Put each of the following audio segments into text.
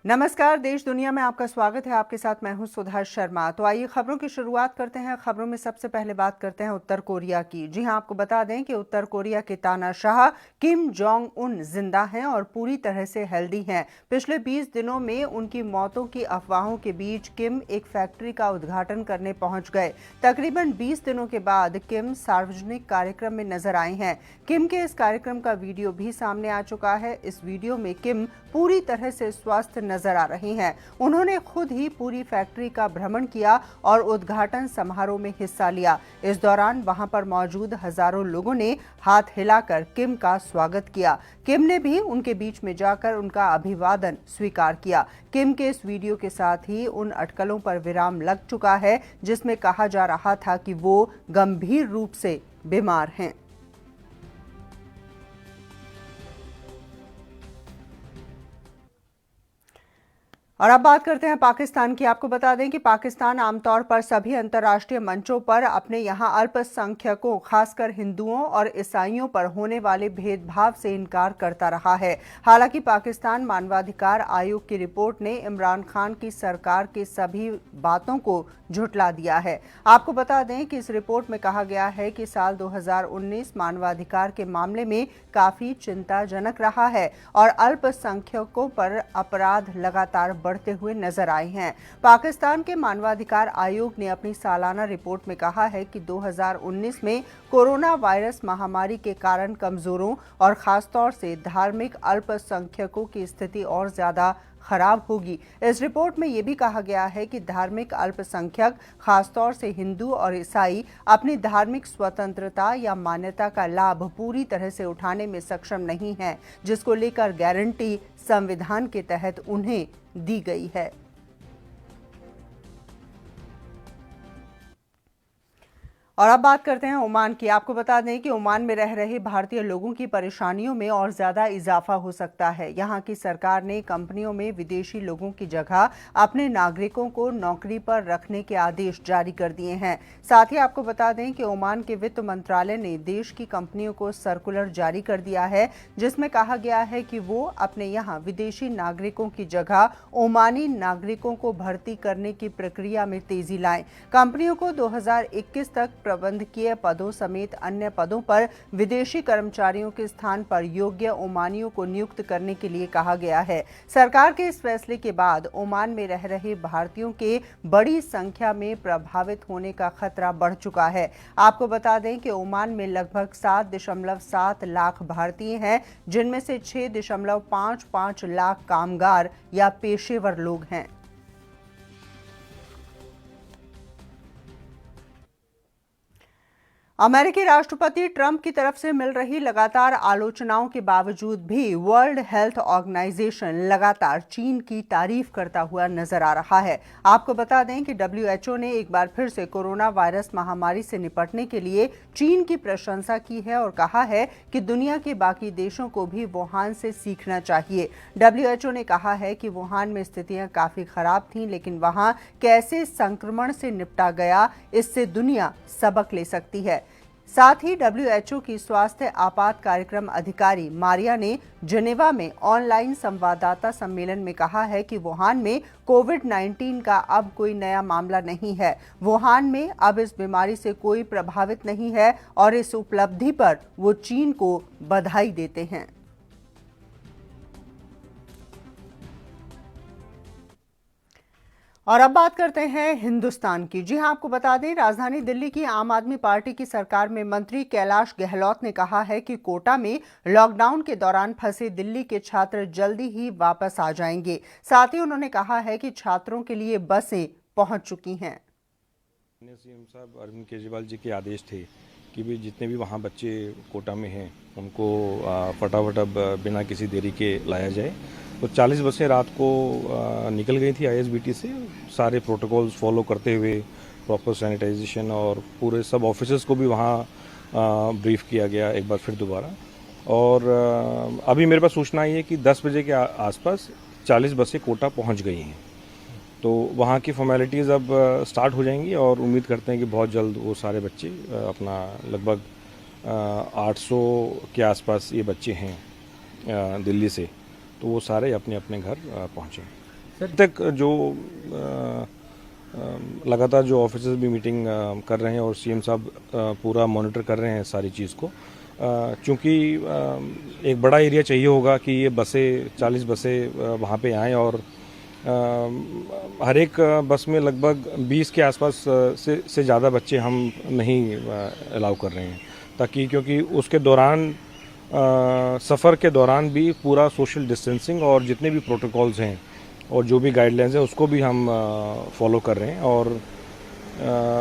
नमस्कार, देश दुनिया में आपका स्वागत है। आपके साथ मैं हूं सुधा शर्मा। तो आइए खबरों की शुरुआत करते हैं। खबरों में सबसे पहले बात करते हैं उत्तर कोरिया की। जी हां, आपको बता दें कि उत्तर कोरिया के तानाशाह किम जोंग उन जिंदा हैं और पूरी तरह से हेल्दी हैं। पिछले 20 दिनों में उनकी मौतों की अफवाहों के बीच किम एक फैक्ट्री का उद्घाटन करने पहुंच गए। तकरीबन 20 दिनों के बाद किम सार्वजनिक कार्यक्रम में नजर आए हैं। किम के इस कार्यक्रम का वीडियो भी सामने आ चुका है। इस वीडियो में किम पूरी तरह से स्वस्थ नजर आ रही हैं। उन्होंने खुद ही पूरी फैक्ट्री का भ्रमण किया और उद्घाटन समारोह में हिस्सा लिया। इस दौरान वहां पर मौजूद हजारों लोगों ने हाथ हिलाकर किम का स्वागत किया। किम ने भी उनके बीच में जाकर उनका अभिवादन स्वीकार किया। किम के इस वीडियो के साथ ही उन अटकलों पर विराम लग चुका है जिसमें कहा जा रहा था कि वो गंभीर रूप से बीमार हैं। और अब बात करते हैं पाकिस्तान की। आपको बता दें कि पाकिस्तान आमतौर पर सभी अंतर्राष्ट्रीय मंचों पर अपने यहां अल्पसंख्यकों, खासकर हिंदुओं और ईसाइयों पर होने वाले भेदभाव से इनकार करता रहा है। हालांकि पाकिस्तान मानवाधिकार आयोग की रिपोर्ट ने इमरान खान की सरकार की सभी बातों को झुठला दिया है। आपको बता दें कि इस रिपोर्ट में कहा गया है कि साल 2019 मानवाधिकार के मामले में काफी चिंताजनक रहा है और अल्पसंख्यकों पर अपराध लगातार बढ़ते हुए नजर आए हैं। पाकिस्तान के मानवाधिकार आयोग ने अपनी सालाना रिपोर्ट में कहा है कि 2019 में कोरोना वायरस महामारी के कारण कमजोरों और खासतौर से धार्मिक अल्पसंख्यकों की स्थिति और ज्यादा खराब होगी। इस रिपोर्ट में यह भी कहा गया है कि धार्मिक अल्पसंख्यक, खासतौर से हिंदू और ईसाई, अपनी धार्मिक स्वतंत्रता या मान्यता का लाभ पूरी तरह से उठाने में सक्षम नहीं है, जिसको लेकर गारंटी संविधान के तहत उन्हें दी गई है। और अब बात करते हैं ओमान की। आपको बता दें कि ओमान में रह रहे भारतीय लोगों की परेशानियों में और ज्यादा इजाफा हो सकता है। यहां की सरकार ने कंपनियों में विदेशी लोगों की जगह अपने नागरिकों को नौकरी पर रखने के आदेश जारी कर दिए हैं। साथ ही आपको बता दें कि ओमान के वित्त मंत्रालय ने देश की कंपनियों को सर्कुलर जारी कर दिया है, जिसमें कहा गया है कि वो अपने यहां विदेशी नागरिकों की जगह ओमानी नागरिकों को भर्ती करने की प्रक्रिया में तेजी लाएं। कंपनियों को 2021 तक प्रबंधकीय पदों समेत अन्य पदों पर विदेशी कर्मचारियों के स्थान पर योग्य ओमानियों को नियुक्त करने के लिए कहा गया है। सरकार के इस फैसले के बाद ओमान में रह रहे भारतीयों के बड़ी संख्या में प्रभावित होने का खतरा बढ़ चुका है। आपको बता दें कि ओमान में लगभग 7.7 लाख भारतीय हैं, जिनमें से 6.55 लाख कामगार या पेशेवर लोग हैं। अमेरिकी राष्ट्रपति ट्रंप की तरफ से मिल रही लगातार आलोचनाओं के बावजूद भी वर्ल्ड हेल्थ ऑर्गेनाइजेशन लगातार चीन की तारीफ करता हुआ नजर आ रहा है। आपको बता दें कि WHO ने एक बार फिर से कोरोना वायरस महामारी से निपटने के लिए चीन की प्रशंसा की है और कहा है कि दुनिया के बाकी देशों को भी वुहान से सीखना चाहिए। WHO ने कहा है कि वुहान में स्थितियां काफी खराब थीं, लेकिन वहां कैसे संक्रमण से निपटा गया, इससे दुनिया सबक ले सकती है। साथ ही WHO की स्वास्थ्य आपात कार्यक्रम अधिकारी मारिया ने जेनेवा में ऑनलाइन संवाददाता सम्मेलन में कहा है कि वुहान में कोविड-19 का अब कोई नया मामला नहीं है। वुहान में अब इस बीमारी से कोई प्रभावित नहीं है और इस उपलब्धि पर वो चीन को बधाई देते हैं। और अब बात करते हैं हिंदुस्तान की। जी हां, आपको बता दें, राजधानी दिल्ली की आम आदमी पार्टी की सरकार में मंत्री कैलाश गहलोत ने कहा है कि कोटा में लॉकडाउन के दौरान फंसे दिल्ली के छात्र जल्दी ही वापस आ जाएंगे। साथ ही उन्होंने कहा है कि छात्रों के लिए बसें पहुंच चुकी हैं। सीएम साहब अरविंद केजरीवाल जी के आदेश थे कि भी जितने भी वहाँ बच्चे कोटा में हैं उनको फटाफट अब बिना किसी देरी के लाया जाए। तो 40 बसें रात को निकल गई थी ISBT से, सारे प्रोटोकॉल्स फॉलो करते हुए, प्रॉपर सैनिटाइजेशन, और पूरे सब ऑफिसर्स को भी वहाँ ब्रीफ किया गया एक बार फिर दोबारा। और अभी मेरे पास सूचना आई है कि 10 बजे के आसपास 40 बसें कोटा पहुँच गई हैं। तो वहाँ की फॉर्मेलिटीज़ अब स्टार्ट हो जाएंगी और उम्मीद करते हैं कि बहुत जल्द वो सारे बच्चे अपना लगभग 800 के आसपास ये बच्चे हैं दिल्ली से, तो वो सारे अपने अपने घर पहुँचे। तक जो लगातार जो ऑफिसर्स भी मीटिंग कर रहे हैं और सीएम साहब पूरा मॉनिटर कर रहे हैं सारी चीज़ को, क्योंकि एक बड़ा एरिया चाहिए होगा कि ये बसें 40 बसें वहाँ पे आएँ और हर एक बस में लगभग 20 के आसपास से ज़्यादा बच्चे हम नहीं अलाउ कर रहे हैं, ताकि क्योंकि उसके दौरान सफ़र के दौरान भी पूरा सोशल डिस्टेंसिंग और जितने भी प्रोटोकॉल्स हैं और जो भी गाइडलाइंस हैं उसको भी हम फॉलो कर रहे हैं और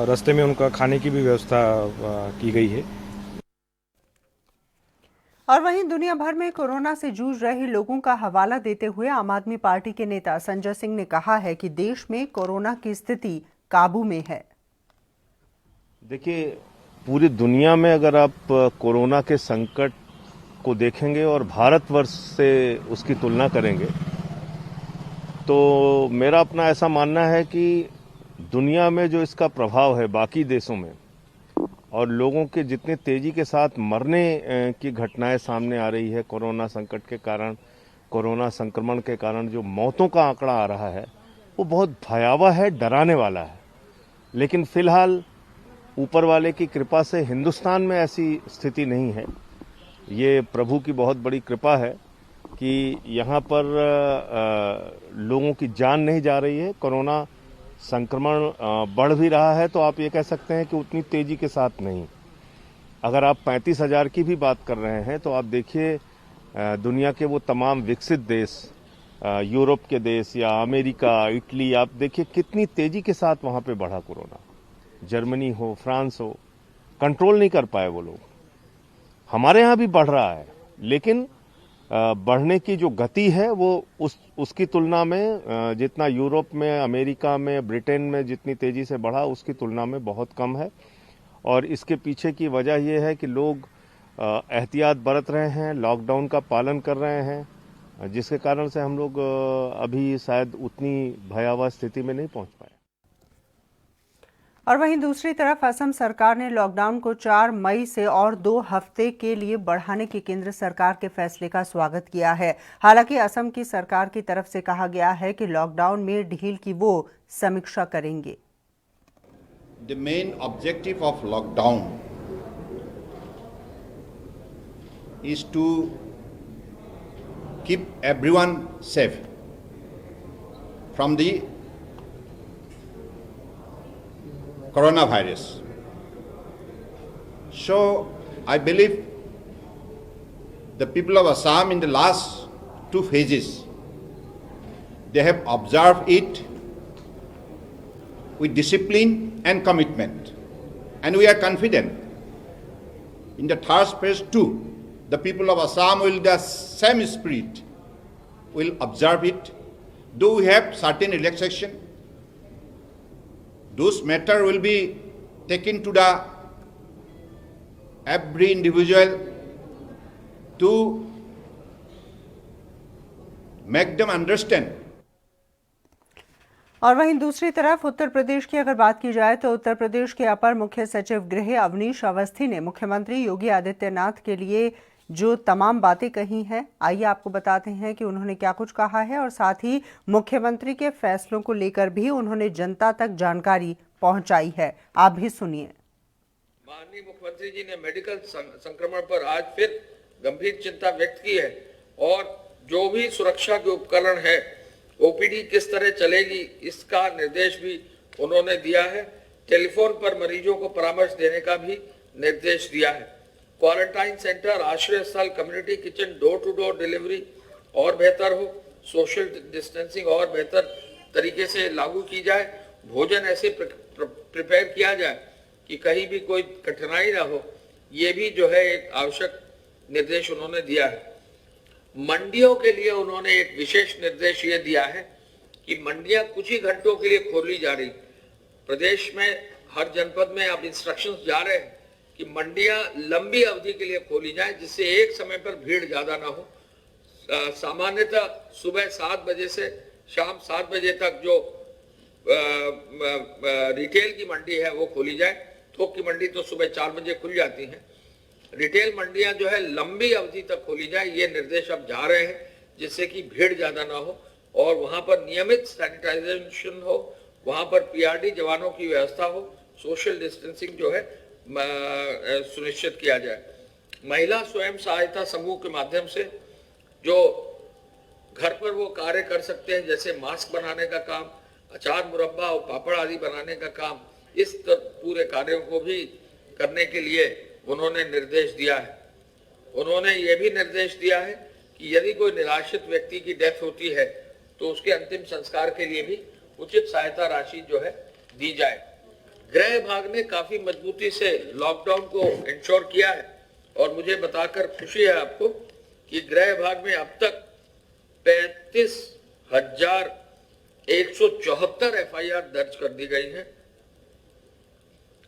रास्ते में उनका खाने की भी व्यवस्था की गई है। और वहीं दुनिया भर में कोरोना से जूझ रहे लोगों का हवाला देते हुए आम आदमी पार्टी के नेता संजय सिंह ने कहा है कि देश में कोरोना की स्थिति काबू में है। देखिए, पूरी दुनिया में अगर आप कोरोना के संकट को देखेंगे और भारतवर्ष से उसकी तुलना करेंगे तो मेरा अपना ऐसा मानना है कि दुनिया में जो इसका प्रभाव है बाकी देशों में और लोगों के जितने तेजी के साथ मरने की घटनाएं सामने आ रही है कोरोना संकट के कारण, कोरोना संक्रमण के कारण जो मौतों का आंकड़ा आ रहा है वो बहुत भयावह है, डराने वाला है। लेकिन फिलहाल ऊपर वाले की कृपा से हिंदुस्तान में ऐसी स्थिति नहीं है। ये प्रभु की बहुत बड़ी कृपा है कि यहाँ पर लोगों की जान नहीं जा रही है। कोरोना संक्रमण बढ़ भी रहा है तो आप ये कह सकते हैं कि उतनी तेजी के साथ नहीं। अगर आप 35,000 की भी बात कर रहे हैं तो आप देखिए दुनिया के वो तमाम विकसित देश, यूरोप के देश या अमेरिका, इटली, आप देखिए कितनी तेजी के साथ वहाँ पे बढ़ा कोरोना। जर्मनी हो, फ्रांस हो, कंट्रोल नहीं कर पाए वो लोग। हमारे यहाँ भी बढ़ रहा है लेकिन बढ़ने की जो गति है वो उसकी तुलना में जितना यूरोप में, अमेरिका में, ब्रिटेन में जितनी तेजी से बढ़ा उसकी तुलना में बहुत कम है। और इसके पीछे की वजह ये है कि लोग एहतियात बरत रहे हैं, लॉकडाउन का पालन कर रहे हैं, जिसके कारण से हम लोग अभी शायद उतनी भयावह स्थिति में नहीं पहुंच पाए। और वहीं दूसरी तरफ असम सरकार ने लॉकडाउन को 4 मई से और 2 हफ्ते के लिए बढ़ाने के केंद्र सरकार के फैसले का स्वागत किया है। हालांकि असम की सरकार की तरफ से कहा गया है कि लॉकडाउन में ढील की वो समीक्षा करेंगे। The main objective of lockdown is to keep everyone safe from the coronavirus. So I believe the people of Assam in the last 2 phases, they have observed it with discipline and commitment. And we are confident in the third phase too, the people of Assam will the same spirit, will observe it. Though we have certain relaxation, those matter will be taken to the every individual to make them understand. और वहीं दूसरी तरफ उत्तर प्रदेश की अगर बात की जाए तो उत्तर प्रदेश के अपर मुख्य सचिव गृह अवनीश अवस्थी ने मुख्यमंत्री योगी आदित्यनाथ के लिए जो तमाम बातें कही हैं, आइए आपको बताते हैं कि उन्होंने क्या कुछ कहा है और साथ ही मुख्यमंत्री के फैसलों को लेकर भी उन्होंने जनता तक जानकारी पहुंचाई है। आप भी सुनिए। माननीय मुख्यमंत्री जी ने मेडिकल संक्रमण पर आज फिर गंभीर चिंता व्यक्त की है और जो भी सुरक्षा के उपकरण है, ओपीडी किस तरह चलेगी, इसका निर्देश भी उन्होंने दिया है। टेलीफोन पर मरीजों को परामर्श देने का भी निर्देश दिया है। क्वारंटाइन सेंटर, आश्रय स्थल, community kitchen, door to door delivery और बेहतर हो, सोशल डिस्टेंसिंग और बेहतर तरीके से लागू की जाए, भोजन ऐसे प्रिपेयर किया जाए कि कहीं भी कोई कठिनाई ना हो, ये भी जो है एक आवश्यक निर्देश उन्होंने दिया है। मंडियों के लिए उन्होंने एक विशेष निर्देश ये दिया है कि मंडियां कुछ ही घंटों के लिए खोली जा रही। प्रदेश में हर जनपद में अब इंस्ट्रक्शंस जा रहे हैं कि मंडियां लंबी अवधि के लिए खोली जाएं, जिससे एक समय पर भीड़ ज्यादा ना हो। सामान्यतः सुबह 7 बजे से शाम 7 बजे तक जो रिटेल की मंडी है वो खोली जाए। थोक की मंडी तो सुबह 4 बजे खुल जाती है। रिटेल मंडियां जो है लंबी अवधि तक खोली जाए, ये निर्देश अब जा रहे हैं, जिससे कि भीड़ ज्यादा ना हो। और वहां पर नियमित सैनिटाइजेशन हो, वहां पर पीआरडी जवानों की व्यवस्था हो, सोशल डिस्टेंसिंग जो है सुनिश्चित किया जाए। महिला स्वयं सहायता समूह के माध्यम से जो घर पर वो कार्य कर सकते हैं, जैसे मास्क बनाने का काम, अचार मुरब्बा और पापड़ आदि बनाने का काम, इस पूरे कार्यों को भी करने के लिए उन्होंने निर्देश दिया है। उन्होंने ये भी निर्देश दिया है कि यदि कोई निराश्रित व्यक्ति की डेथ होती है तो उसके अंतिम संस्कार के लिए भी उचित सहायता राशि जो है दी जाए। गृह विभाग ने काफी मजबूती से लॉकडाउन को इंश्योर किया है और मुझे बताकर खुशी है आपको कि गृह विभाग में अब तक 35,174 एफआईआर दर्ज कर दी गई हैं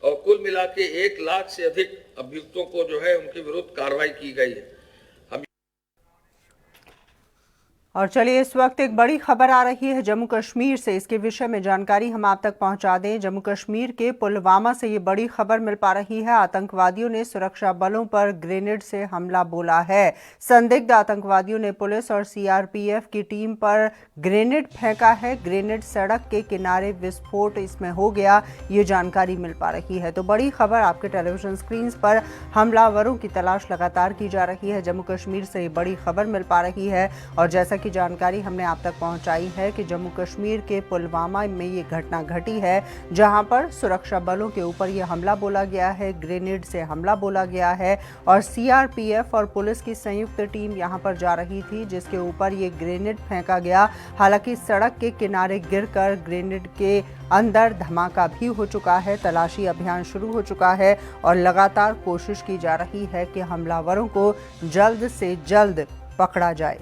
और कुल मिला के 1 लाख से अधिक अभियुक्तों को जो है उनके विरुद्ध कार्रवाई की गई है। और चलिए इस वक्त एक बड़ी खबर आ रही है जम्मू कश्मीर से, इसके विषय में जानकारी हम आप तक पहुंचा दें। जम्मू कश्मीर के पुलवामा से ये बड़ी खबर मिल पा रही है। आतंकवादियों ने सुरक्षा बलों पर ग्रेनेड से हमला बोला है। संदिग्ध आतंकवादियों ने पुलिस और सीआरपीएफ की टीम पर ग्रेनेड फेंका है। ग्रेनेड सड़क के किनारे विस्फोट इसमें हो गया, ये जानकारी मिल पा रही है। तो बड़ी खबर आपके टेलीविजन स्क्रीन पर, हमलावरों की तलाश लगातार की जा रही है। जम्मू कश्मीर से ये बड़ी खबर मिल पा रही है और जैसा की जानकारी हमने आप तक पहुंचाई है कि जम्मू कश्मीर के पुलवामा में ये घटना घटी है, जहां पर सुरक्षा बलों के ऊपर ये हमला बोला गया है, ग्रेनेड से हमला बोला गया है और सीआरपीएफ और पुलिस की संयुक्त टीम यहां पर जा रही थी, जिसके ऊपर ये ग्रेनेड फेंका गया। हालांकि सड़क के किनारे गिरकर ग्रेनेड के अंदर धमाका भी हो चुका है। तलाशी अभियान शुरू हो चुका है और लगातार कोशिश की जा रही है कि हमलावरों को जल्द से जल्द पकड़ा जाए।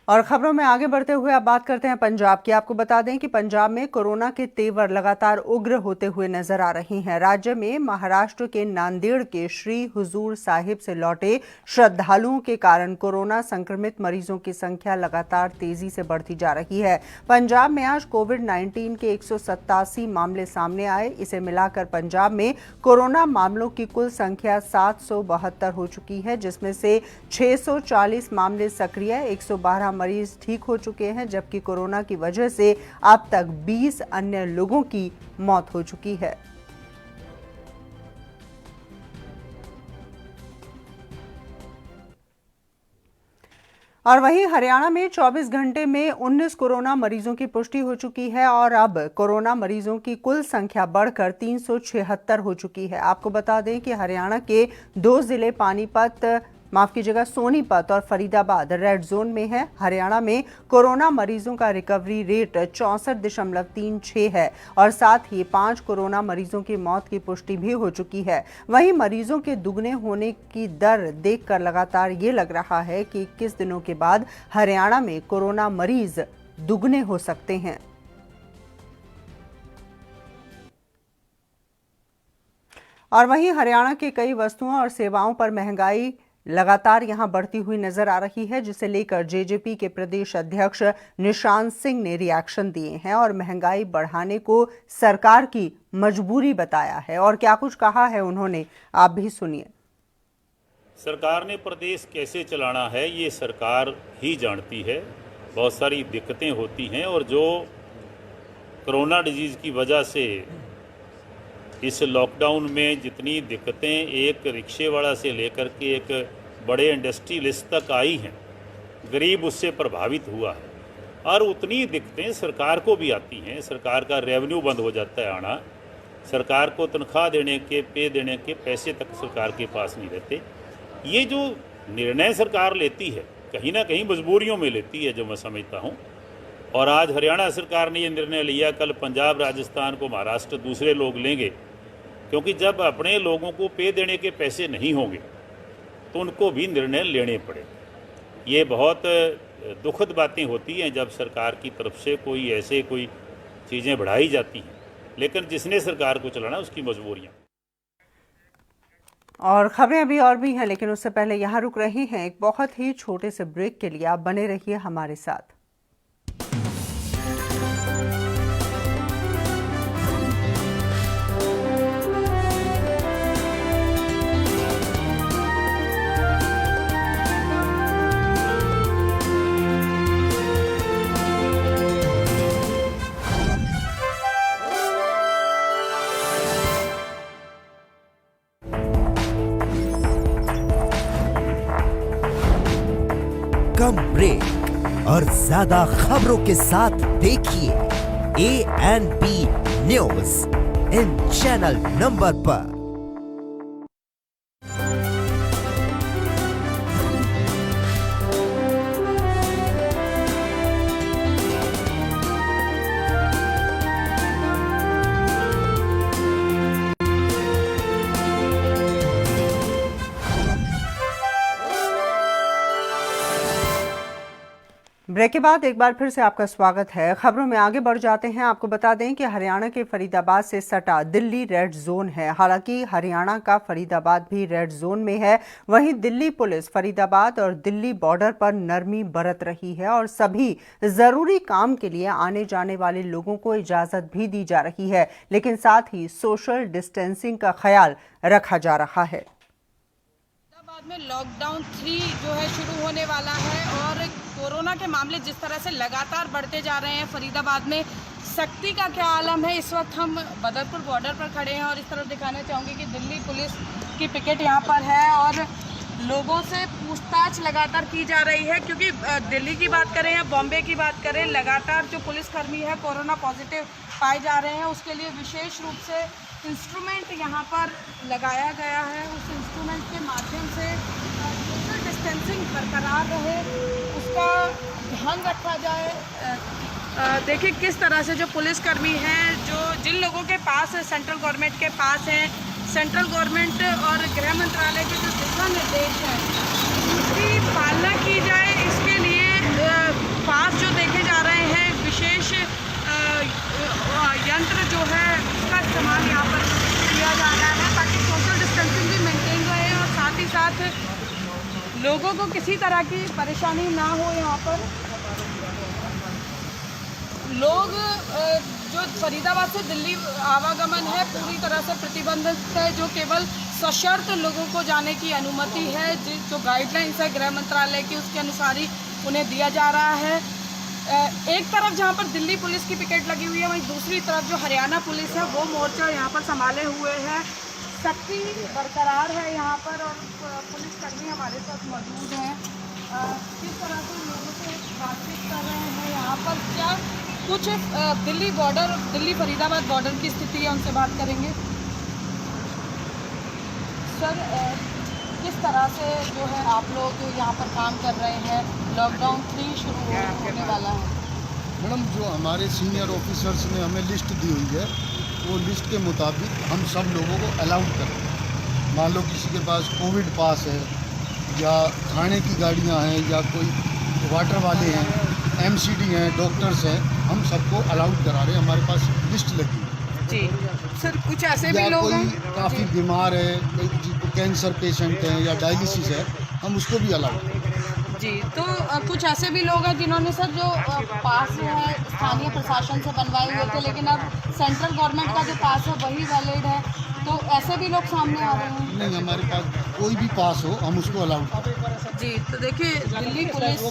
और खबरों में आगे बढ़ते हुए अब बात करते हैं पंजाब की। आपको बता दें कि पंजाब में कोरोना के तेवर लगातार उग्र होते हुए नजर आ रहे हैं। राज्य में महाराष्ट्र के नांदेड़ के श्री हुजूर साहिब से लौटे श्रद्धालुओं के कारण कोरोना संक्रमित मरीजों की संख्या लगातार तेजी से बढ़ती जा रही है। पंजाब में आज कोविड-19 के 187 मामले सामने आए। इसे मिलाकर पंजाब में कोरोना मामलों की कुल संख्या 772 हो चुकी है, जिसमें से 640 मामले सक्रिय, 112 मरीज ठीक हो चुके हैं, जबकि कोरोना की वजह से अब तक 20 अन्य लोगों की मौत हो चुकी है। और वहीं हरियाणा में 24 घंटे में 19 कोरोना मरीजों की पुष्टि हो चुकी है और अब कोरोना मरीजों की कुल संख्या बढ़कर 376 हो चुकी है। आपको बता दें कि हरियाणा के 2 जिले सोनीपत और फरीदाबाद रेड जोन में है। हरियाणा में कोरोना मरीजों का रिकवरी रेट 64.36 है और साथ ही 5 कोरोना मरीजों की मौत की पुष्टि भी हो चुकी है। वहीं मरीजों के दुगने होने की दर देखकर लगातार ये लग रहा है कि 21 दिनों के बाद हरियाणा में कोरोना मरीज दुगने हो सकते हैं। और वहीं हरियाणा के कई वस्तुओं और सेवाओं पर महंगाई लगातार यहां बढ़ती हुई नजर आ रही है, जिसे लेकर जेजेपी के प्रदेश अध्यक्ष निशांत सिंह ने रिएक्शन दिए हैं और महंगाई बढ़ाने को सरकार की मजबूरी बताया है। और क्या कुछ कहा है उन्होंने, आप भी सुनिए। सरकार ने प्रदेश कैसे चलाना है ये सरकार ही जानती है। बहुत सारी दिक्कतें होती हैं और जो कोरोना डिजीज़ की वजह से इस लॉकडाउन में जितनी दिक्कतें एक रिक्शे वाला से लेकर के एक बड़े इंडस्ट्रियलिस्ट तक आई हैं, गरीब उससे प्रभावित हुआ है और उतनी दिक्कतें सरकार को भी आती हैं। सरकार का रेवेन्यू बंद हो जाता है आना, सरकार को तनख्वाह देने के, पे देने के पैसे तक सरकार के पास नहीं रहते। ये जो निर्णय सरकार लेती है कहीं ना कहीं मजबूरियों में लेती है, जो मैं समझता हूँ। और आज हरियाणा सरकार ने ये निर्णय लिया, कल पंजाब, राजस्थान को, महाराष्ट्र दूसरे लोग लेंगे, क्योंकि जब अपने लोगों को पे देने के पैसे नहीं होंगे तो उनको भी निर्णय लेने पड़े। ये बहुत दुखद बातें होती हैं जब सरकार की तरफ से कोई चीज़ें बढ़ाई जाती हैं, लेकिन जिसने सरकार को चलाना उसकी मजबूरियाँ। और खबरें अभी और भी हैं, लेकिन उससे पहले यहाँ रुक रहे हैं एक बहुत ही छोटे से ब्रेक के लिए। आप बने रहिए हमारे साथ। कम ब्रेक और ज्यादा खबरों के साथ देखिए ANP news in channel number पर। ब्रेक के बाद एक बार फिर से आपका स्वागत है। खबरों में आगे बढ़ जाते हैं। आपको बता दें कि हरियाणा के फरीदाबाद से सटा दिल्ली रेड जोन है। हालांकि हरियाणा का फरीदाबाद भी रेड जोन में है। वहीं दिल्ली पुलिस फरीदाबाद और दिल्ली बॉर्डर पर नरमी बरत रही है और सभी जरूरी काम के लिए आने जाने वाले लोगों को इजाजत भी दी जा रही है, लेकिन साथ ही सोशल डिस्टेंसिंग का ख्याल रखा जा रहा है। में लॉकडाउन 3 जो है शुरू होने वाला है और कोरोना के मामले जिस तरह से लगातार बढ़ते जा रहे हैं, फरीदाबाद में सख्ती का क्या आलम है। इस वक्त हम बदरपुर बॉर्डर पर खड़े हैं और इस तरफ दिखाना चाहूँगी कि दिल्ली पुलिस की पिकेट यहाँ पर है और लोगों से पूछताछ लगातार की जा रही है, क्योंकि दिल्ली की बात करें या बॉम्बे की बात करें, लगातार जो पुलिसकर्मी है कोरोना पॉजिटिव पाए जा रहे हैं। उसके लिए विशेष रूप से इंस्ट्रूमेंट यहाँ पर लगाया गया है। उस इंस्ट्रूमेंट के माध्यम से सोशल डिस्टेंसिंग बरकरार रहे, उसका ध्यान रखा जाए। देखिए किस तरह से जो पुलिसकर्मी हैं, जो जिन लोगों के पास सेंट्रल गवर्नमेंट के पास हैं, सेंट्रल गवर्नमेंट और गृह मंत्रालय के जो दिशा निर्देश हैं उसकी पालना की जाए, इसके लिए पास जो देखे जा रहे हैं, विशेष यंत्र जो है उसका इस्तेमाल यहाँ पर किया जा रहा है ताकि सोशल डिस्टेंसिंग भी मेंटेन रहे और साथ ही साथ लोगों को किसी तरह की परेशानी ना हो। यहाँ पर लोग जो फरीदाबाद से दिल्ली आवागमन है पूरी तरह से प्रतिबंधित है, जो केवल सशर्त लोगों को जाने की अनुमति है। जो गाइडलाइंस है गृह मंत्रालय की उसके अनुसार ही उन्हें दिया जा रहा है। एक तरफ जहां पर दिल्ली पुलिस की पिकेट लगी हुई है, वहीं दूसरी तरफ जो हरियाणा पुलिस है वो मोर्चा यहां पर संभाले हुए है। सख्ती बरकरार है यहाँ पर और पुलिसकर्मी हमारे साथ मौजूद हैं। किस तरह से लोगों से बातचीत कर रहे हैं यहाँ पर, क्या कुछ दिल्ली फरीदाबाद बॉर्डर की स्थिति है, उनसे बात करेंगे। सर, किस तरह से जो है आप लोग यहाँ पर काम कर रहे हैं, लॉकडाउन 3 शुरू होने वाला है। मैडम, जो हमारे सीनियर ऑफिसर्स ने हमें लिस्ट दी हुई है वो लिस्ट के मुताबिक हम सब लोगों को अलाउड कर रहे हैं। मान लो किसी के पास कोविड पास है या खाने की गाड़ियाँ हैं या कोई वाटर वाले हैं, MCD हैं, डॉक्टर्स हैं, हम सबको अलाउड करा रहे हैं। हमारे पास लिस्ट लगी है जी। सर, कुछ ऐसे भी लोग हैं काफ़ी बीमार है, कोई कैंसर पेशेंट है या डायलिसिस है, हम उसको भी अलाउड जी। तो कुछ ऐसे भी लोग हैं जिन्होंने सर जो पास है स्थानीय प्रशासन से बनवाए हुए थे, लेकिन अब सेंट्रल गवर्नमेंट का जो पास है वही वैलिड है, तो ऐसे भी लोग सामने आ रहे हैं। नहीं, हमारे पास कोई भी पास हो हम उसको अलाउड करें जी। तो देखिए दिल्ली पुलिस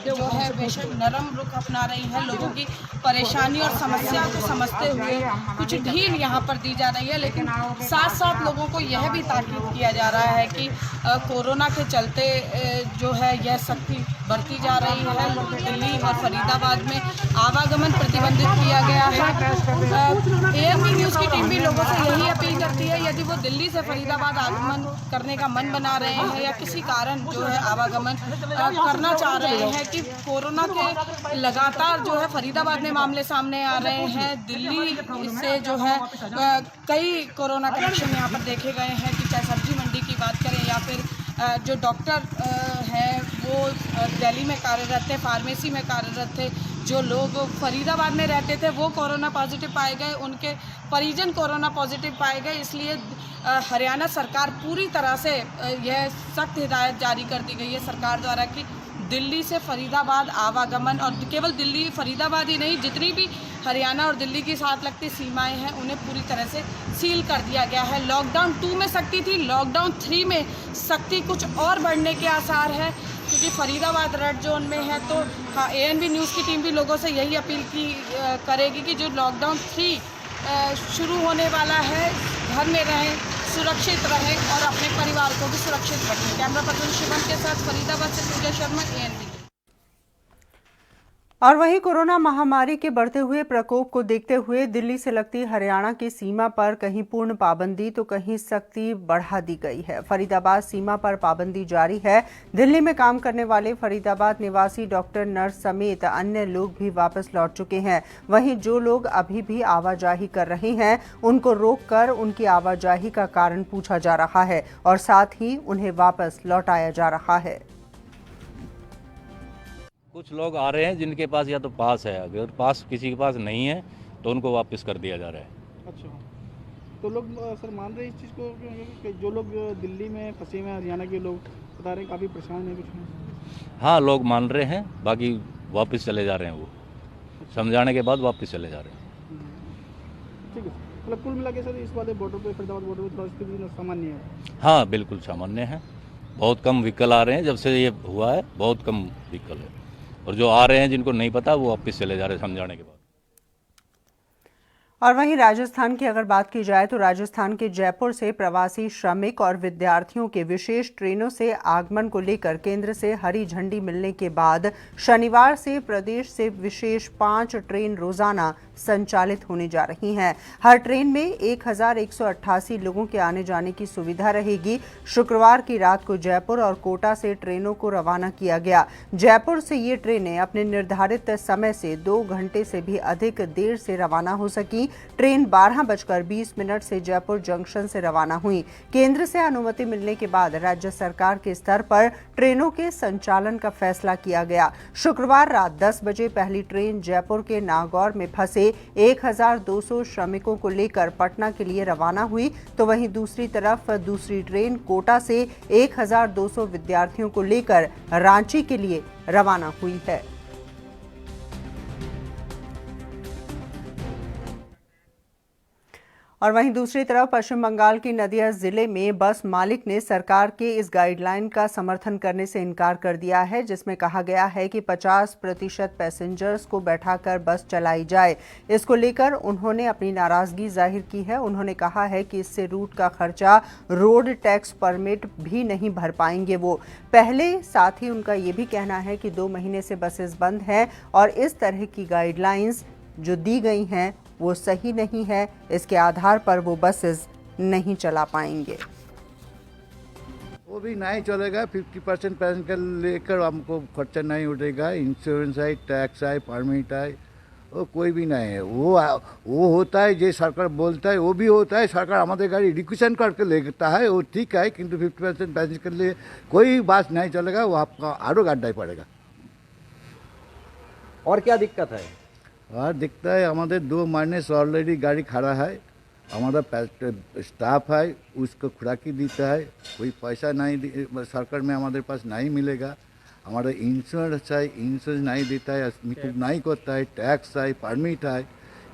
जो है बेशक नरम रुख अपना रही है, लोगों की परेशानी और समस्या को समझते हुए कुछ ढील यहाँ पर दी जा रही है, लेकिन साथ साथ लोगों को यह भी ताकीद किया जा रहा है कि कोरोना के चलते जो है यह सख्ती बढ़ती जा रही है। दिल्ली और फरीदाबाद में आवागमन प्रतिबंधित किया गया है। ANP न्यूज़ की टीम भी लोगों से यही अपील करती है, यदि वो दिल्ली से फरीदाबाद आगमन करने का मन बना रहे हैं या किसी कारण जो है आवागमन करना चाह रहे हैं कि कोरोना के लगातार जो है फरीदाबाद में मामले सामने आ रहे हैं, दिल्ली से जो है कई कोरोना कनेक्शन यहाँ पर देखे गए हैं कि चाहे सब्जी मंडी की बात करें या फिर जो डॉक्टर हैं वो दिल्ली में कार्यरत थे, फार्मेसी में कार्यरत थे, जो लोग फरीदाबाद में रहते थे वो कोरोना पॉजिटिव पाए गए, उनके परिजन कोरोना पॉजिटिव पाए गए। इसलिए हरियाणा सरकार पूरी तरह से यह सख्त हिदायत जारी कर दी गई है सरकार द्वारा कि दिल्ली से फरीदाबाद आवागमन, और केवल दिल्ली फरीदाबाद ही नहीं, जितनी भी हरियाणा और दिल्ली के साथ लगती सीमाएं हैं उन्हें पूरी तरह से सील कर दिया गया है। लॉकडाउन 2 में सख्ती थी, लॉकडाउन 3 में सख्ती कुछ और बढ़ने के आसार है क्योंकि फरीदाबाद रेड जोन में है। तो हाँ, ANP न्यूज़ की टीम भी लोगों से यही अपील करेगी कि जो लॉकडाउन 3 शुरू होने वाला है, घर में रहें, सुरक्षित रहें और अपने परिवार को भी सुरक्षित रखें। कैमरा पर्सन शिवम के साथ फरीदाबाद से पूजा शर्मा, ANP। और वहीं कोरोना महामारी के बढ़ते हुए प्रकोप को देखते हुए दिल्ली से लगती हरियाणा की सीमा पर कहीं पूर्ण पाबंदी तो कहीं सख्ती बढ़ा दी गई है। फरीदाबाद सीमा पर पाबंदी जारी है। दिल्ली में काम करने वाले फरीदाबाद निवासी डॉक्टर, नर्स समेत अन्य लोग भी वापस लौट चुके हैं। वहीं जो लोग अभी भी आवाजाही कर रहे हैं उनको रोककर उनकी आवाजाही का कारण पूछा जा रहा है और साथ ही उन्हें वापस लौटाया जा रहा है। कुछ लोग आ रहे हैं जिनके पास या तो पास है, अगर पास किसी के पास नहीं है तो उनको वापस कर दिया जा रहा है। अच्छा, तो लोग सर मान रहे हैं इस चीज़ को कि जो लोग दिल्ली में फंसे हुए हैं, हरियाणा के लोग बता रहे हैं काफ़ी परेशान हैं कुछ। हाँ, लोग मान रहे हैं, बाकी वापस चले जा रहे हैं। वो समझाने के बाद वापस चले जा रहे हैं। ठीक है, मतलब कुल मिला के सर इस वाले बॉर्डर पे, फरीदाबाद बॉर्डर पे थोड़ा स्थिति सामान्य है। हाँ, बिल्कुल सामान्य है। बहुत कम व्हीकल आ रहे हैं, जब से ये हुआ है बहुत कम व्हीकल है, और जो आ रहे हैं जिनको नहीं पता वो वापस चले जा रहे हैं समझाने के बाद। और वहीं राजस्थान की अगर बात की जाए तो राजस्थान के जयपुर से प्रवासी श्रमिक और विद्यार्थियों के विशेष ट्रेनों से आगमन को लेकर केंद्र से हरी झंडी मिलने के बाद शनिवार से प्रदेश से विशेष 5 ट्रेन रोजाना संचालित होने जा रही हैं। हर ट्रेन में 1188 लोगों के आने जाने की सुविधा रहेगी। शुक्रवार की रात को जयपुर और कोटा से ट्रेनों को रवाना किया गया। जयपुर से ये ट्रेनें अपने निर्धारित समय से 2 घंटे से भी अधिक देर से रवाना हो सकी। ट्रेन 12:20 से जयपुर जंक्शन से रवाना हुई। केंद्र से अनुमति मिलने के बाद राज्य सरकार के स्तर पर ट्रेनों के संचालन का फैसला किया गया। शुक्रवार रात 10 बजे पहली ट्रेन जयपुर के नागौर में फंसे 1200 श्रमिकों को लेकर पटना के लिए रवाना हुई, तो वहीं दूसरी तरफ दूसरी ट्रेन कोटा से 1200 विद्यार्थियों को लेकर रांची के लिए रवाना हुई है। और वहीं दूसरी तरफ पश्चिम बंगाल की नदिया जिले में बस मालिक ने सरकार के इस गाइडलाइन का समर्थन करने से इनकार कर दिया है, जिसमें कहा गया है कि 50% पैसेंजर्स को बैठाकर बस चलाई जाए। इसको लेकर उन्होंने अपनी नाराजगी जाहिर की है। उन्होंने कहा है कि इससे रूट का खर्चा, रोड टैक्स, परमिट भी नहीं भर पाएंगे वो पहले। साथ ही उनका ये भी कहना है कि 2 महीने से बसेस बंद हैं और इस तरह की गाइडलाइंस जो दी गई हैं वो सही नहीं है। इसके आधार पर वो बसेस नहीं चला पाएंगे। वो भी नहीं चलेगा। 50% पैसेंजर लेकर हमको खर्चा नहीं उठेगा। इंश्योरेंस है, टैक्स है, परमिट है, वो कोई भी नहीं है। वो होता है जो सरकार बोलता है वो भी होता है। सरकार हमारे गाड़ी रिक्वेशन करके लेता है, वो ठीक है, किंतु 50% पैसेंजर के लिए कोई बस नहीं चलेगा। वो आपका आरो गड्ढा ही पड़ेगा। और क्या दिक्कत है? और दिखता है हमारे 2 महीने से ऑलरेडी गाड़ी खड़ा है। हमारा स्टाफ है, उसको खुराकी देता है, कोई पैसा नहीं सरकार में हमारे पास नहीं मिलेगा। हमारा इंश्योरेंस है, इंश्योरेंस नहीं देता है, नहीं करता है, टैक्स है, परमिट है।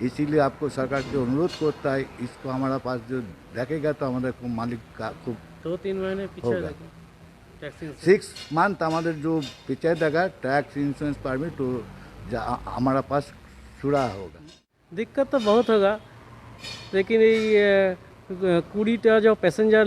इसीलिए आपको सरकार से अनुरोध करता है, इसको हमारा पास जो रखेगा तो हमारे को मालिक का खूब 2-3 महीने होगा। पीछे 6 मंथ हमारे जो पीछे देगा टैक्स, इंश्योरेंस, परमिट, तो हमारा पास छुड़ा होगा। दिक्कत तो बहुत होगा, लेकिन ये 20 जो पैसेंजर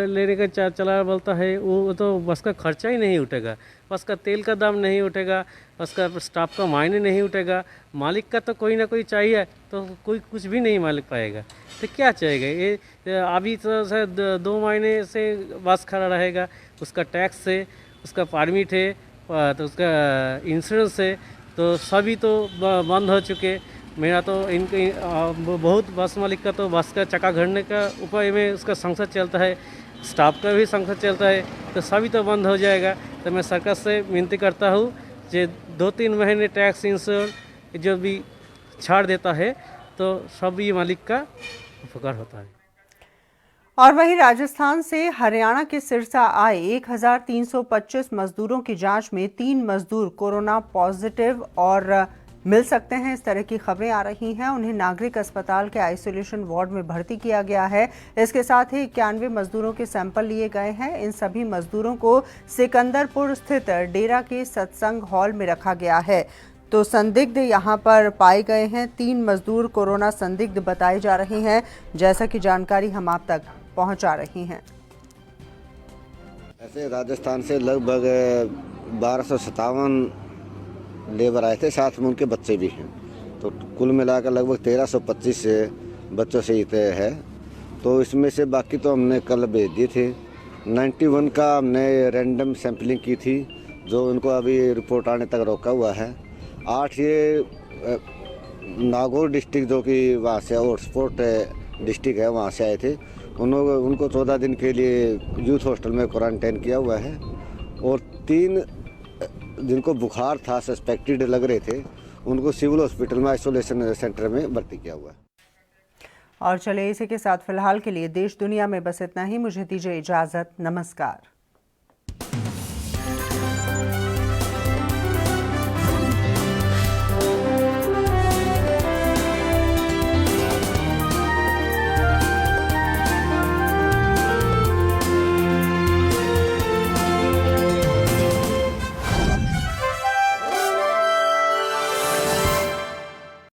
लेने का चला बोलता है वो तो बस का खर्चा ही नहीं उठेगा। बस का तेल का दाम नहीं उठेगा, बस का स्टाफ का मायने नहीं उठेगा। मालिक का तो कोई ना कोई चाहिए, तो कोई कुछ भी नहीं मालिक पाएगा। तो क्या चाहिएगा? ये अभी तो 2 महीने से बस खड़ा रहेगा, उसका टैक्स है, उसका परमिट है, तो उसका इंश्योरेंस है, तो सभी तो बंद हो चुके। मेरा तो इनके बहुत बस मालिक का तो बस का चक्का घड़ने का उपाय में उसका संसद चलता है, स्टाफ का भी संसद चलता है, तो सभी तो बंद हो जाएगा। तो मैं सरकार से विनती करता हूँ कि 2-3 महीने टैक्स, इंश्योरेंस जो भी छाड़ देता है तो सभी मालिक का उपकार होता है। और वहीं राजस्थान से हरियाणा के सिरसा आए 1325 मजदूरों की जांच में 3 मजदूर कोरोना पॉजिटिव और मिल सकते हैं। इस तरह की खबरें आ रही हैं। उन्हें नागरिक अस्पताल के आइसोलेशन वार्ड में भर्ती किया गया है। इसके साथ ही 91 मजदूरों के सैंपल लिए गए हैं। इन सभी मजदूरों को सिकंदरपुर स्थित डेरा के सत्संग हॉल में रखा गया है। तो संदिग्ध यहां पर पाए गए हैं। 3 मजदूर कोरोना संदिग्ध बताए जा रहे हैं, जैसा कि जानकारी हम आप तक पहुंचा रहे हैं। ऐसे राजस्थान से लगभग 1257 लेबर आए थे, साथ में उनके बच्चे भी हैं। तो कुल मिलाकर लगभग 1325 बच्चों से तय है। तो इसमें से बाकी तो हमने कल भेज दिए थे। 91 का हमने रैंडम सैंपलिंग की थी, जो उनको अभी रिपोर्ट आने तक रोका हुआ है। 8 ये नागौर डिस्ट्रिक्ट, जो कि वहाँ से हॉटस्पॉट डिस्ट्रिक्ट है, वहाँ से आए थे। उनको 14 दिन के लिए यूथ हॉस्टल में क्वारंटाइन किया हुआ है। और 3 जिनको बुखार था, सस्पेक्टेड लग रहे थे, उनको सिविल हॉस्पिटल में आइसोलेशन सेंटर में भर्ती किया हुआ है। और चलिए इसी के साथ फिलहाल के लिए देश दुनिया में बस इतना ही। मुझे दीजिए इजाज़त। नमस्कार।